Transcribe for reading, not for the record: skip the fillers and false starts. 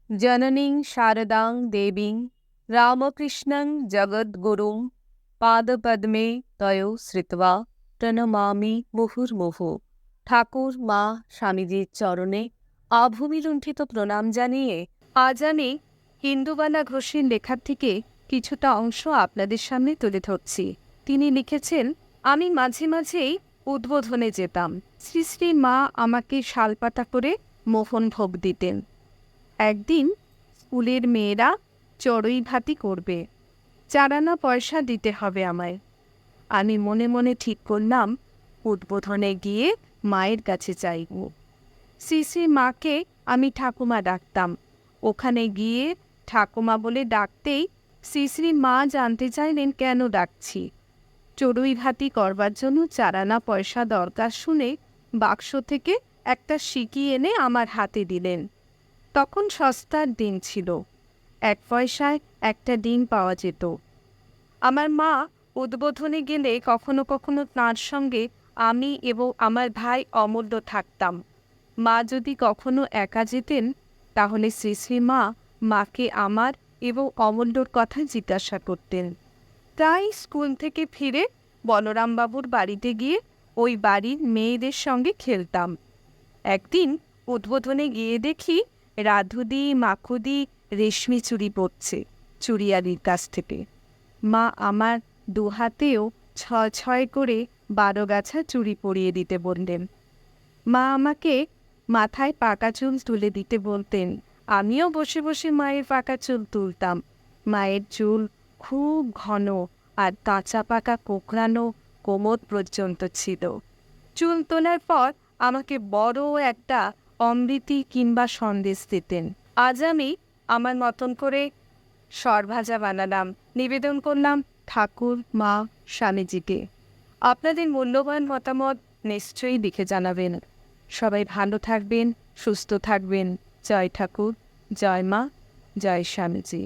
জননীং শারদাং দেবীং রামকৃষ্ণং জগদ্গুরুং পাদপদ্মে তয়ো শ্রিত্বা প্রণমামি মুহুর্মুহু। ঠাকুর মা স্বামীজির চরণে আভূমিলুণ্ঠিত প্রণাম জানিয়ে আজ আমি ইন্দুবালা ঘোষের লেখার থেকে কিছুটা অংশ আপনাদের সামনে তুলে ধরছি। তিনি লিখেছেন, আমি মাঝে মাঝেই উদ্বোধনে যেতাম। শ্রী শ্রী মা আমাকে শালপাতা করে মোহন ভোগ দিতেন। একদিন স্কুলের মেয়েরা চড়ুই ভাতি করবে, 4 আনা পয়সা দিতে হবে আমায়। আমি মনে মনে ঠিক করলাম উদ্বোধনে গিয়ে মায়ের কাছে চাইব। শ্রী শ্রী মাকে আমি ঠাকুমা ডাকতাম। ওখানে গিয়ে ঠাকুমা বলে ডাকতেই শ্রী শ্রী মা জানতে চাইলেন কেন ডাকছি। চড়ুই ভাতি করবার জন্য 4 আনা পয়সা দরকার শুনে বাক্স থেকে একটা সিকি এনে আমার হাতে দিলেন। তখন সস্তার দিন ছিল, 1 পয়সায় একটা ডিম পাওয়া যেত। আমার মা উদ্বোধনে গেলে কখনো কখনো তাঁর সঙ্গে আমি এবং আমার ভাই অমূল্য থাকতাম। মা যদি কখনো একা যেতেন তাহলে শ্রী শ্রী মা মাকে আমার এবং অমূল্যর কথা জিজ্ঞাসা করতেন। তাই স্কুল থেকে ফিরে বলরামবাবুর বাড়িতে গিয়ে ওই বাড়ির মেয়েদের সঙ্গে খেলতাম। একদিন উদ্বোধনে গিয়ে দেখি রাধুদি মাখুদি রেশমি চুড়ি পরছে চুড়িয়ারির কাছ থেকে। মা আমার 2 হাতেও 6 করে 12 গাছা চুড়ি পরিয়ে দিতে বললেন। মা আমাকে মাথায় পাকা চুল তুলে দিতে বলতেন। আমিও বসে বসে মায়ের পাকা চুল তুলতাম। মায়ের চুল খুব ঘন আর কাঁচা পাকা কোঁকড়ানো কোমর পর্যন্ত ছিল। চুল তোলার পর আমাকে বড় একটা অমৃতি কিংবা সন্দেশ দিতেন। আজ আমি আমার মতন করে সরভাজা বানালাম, নিবেদন করলাম ঠাকুর মা স্বামীজিকে। আপনাদের মূল্যবান মতামত নিশ্চয়ই লিখে জানাবেন। সবাই ভালো থাকবেন, সুস্থ থাকবেন। জয় ঠাকুর, জয় মা, জয় স্বামীজি।